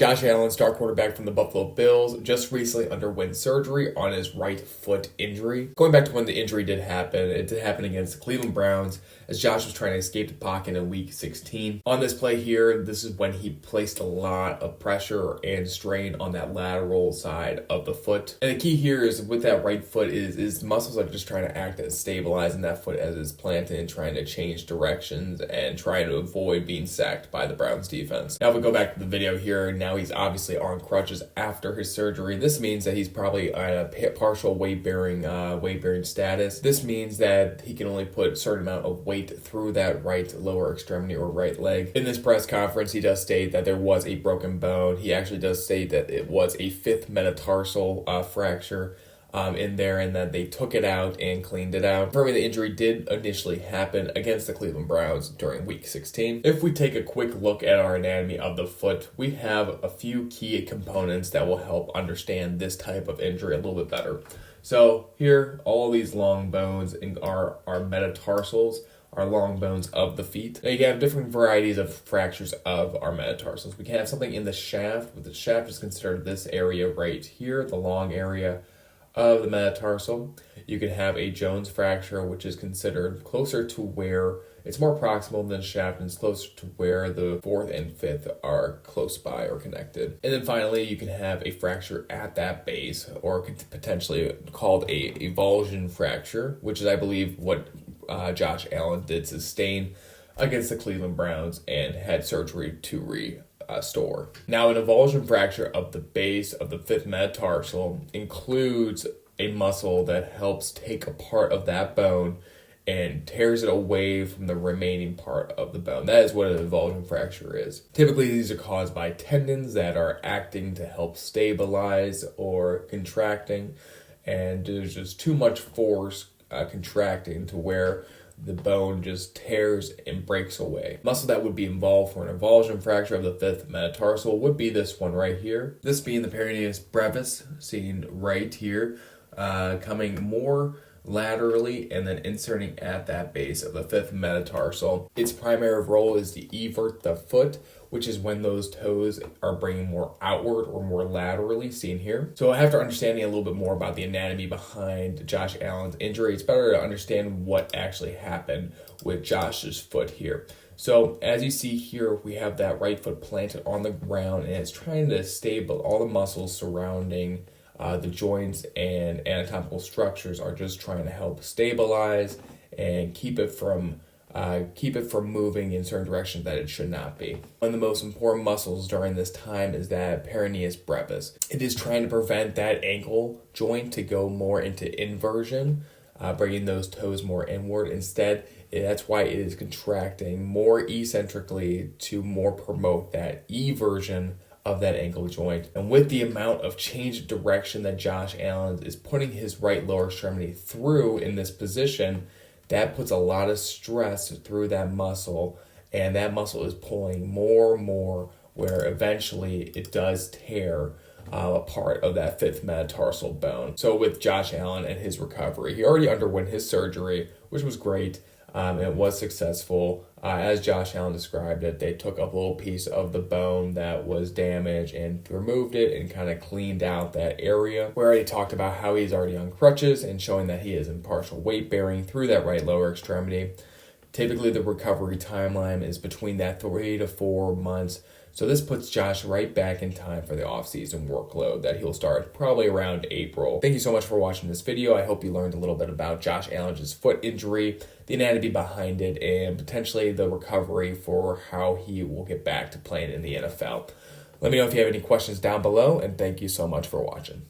Josh Allen, star quarterback from the Buffalo Bills, just recently underwent surgery on his right foot injury. Going back to when the injury did happen, it did happen against the Cleveland Browns as Josh was trying to escape the pocket in Week 16. On this play here, this is when he placed a lot of pressure and strain on that lateral side of the foot. And the key here is with that right foot is muscles are just trying to act as stabilizing that foot as it's planted and trying to change directions and trying to avoid being sacked by the Browns defense. Now if we go back to the video here, now he's obviously on crutches after his surgery. This means that he's probably at a partial weight-bearing status. This means that he can only put a certain amount of weight through that right lower extremity or right leg. In this press conference, he does state that there was a broken bone. He actually does state that it was a fifth metatarsal fracture in there, and that they took it out and cleaned it out. Confirming the injury did initially happen against the Cleveland Browns during Week 16. If we take a quick look at our anatomy of the foot, we have a few key components that will help understand this type of injury a little bit better. So here, all these long bones are metatarsals, are long bones of the feet. Now you can have different varieties of fractures of our metatarsals. We can have something in the shaft, but the shaft is considered this area right here, the long area of the metatarsal. You can have a Jones fracture, which is considered closer to where it's more proximal than the shaft and it's closer to where the fourth and fifth are close by or connected. And then finally, you can have a fracture at that base, or potentially called a avulsion fracture, which is, I believe, what Josh Allen did sustain against the Cleveland Browns and had surgery to restore. Now, an avulsion fracture of the base of the fifth metatarsal includes a muscle that helps take a part of that bone and tears it away from the remaining part of the bone. That is what an avulsion fracture is. Typically, these are caused by tendons that are acting to help stabilize or contracting, and there's just too much force contracting to where the bone just tears and breaks away. Muscle that would be involved for an avulsion fracture of the fifth metatarsal would be this one right here. This being the peroneus brevis, seen right here, coming more laterally and then inserting at that base of the fifth metatarsal. Its primary role is to evert the foot, which is when those toes are bringing more outward or more laterally, seen here. So after understanding a little bit more about the anatomy behind Josh Allen's injury, it's better to understand what actually happened with Josh's foot here. So as you see here, we have that right foot planted on the ground and it's trying to stabilize all the muscles surrounding the joints and anatomical structures are just trying to help stabilize and keep it from moving in certain directions that it should not be. One of the most important muscles during this time is that peroneus brevis. It is trying to prevent that ankle joint to go more into inversion, bringing those toes more inward. Instead, that's why it is contracting more eccentrically to more promote that eversion of that ankle joint. And with the amount of change of direction that Josh Allen is putting his right lower extremity through in this position, that puts a lot of stress through that muscle, and that muscle is pulling more and more, where eventually it does tear a part of that fifth metatarsal bone. So with Josh Allen and his recovery, he already underwent his surgery, which was great. It was successful. As Josh Allen described it, they took a little piece of the bone that was damaged and removed it and kind of cleaned out that area. We already talked about how he's already on crutches and showing that he is in partial weight bearing through that right lower extremity. Typically, the recovery timeline is between that 3 to 4 months. So this puts Josh right back in time for the off-season workload that he'll start probably around April. Thank you so much for watching this video. I hope you learned a little bit about Josh Allen's foot injury, the anatomy behind it, and potentially the recovery for how he will get back to playing in the NFL. Let me know if you have any questions down below, and thank you so much for watching.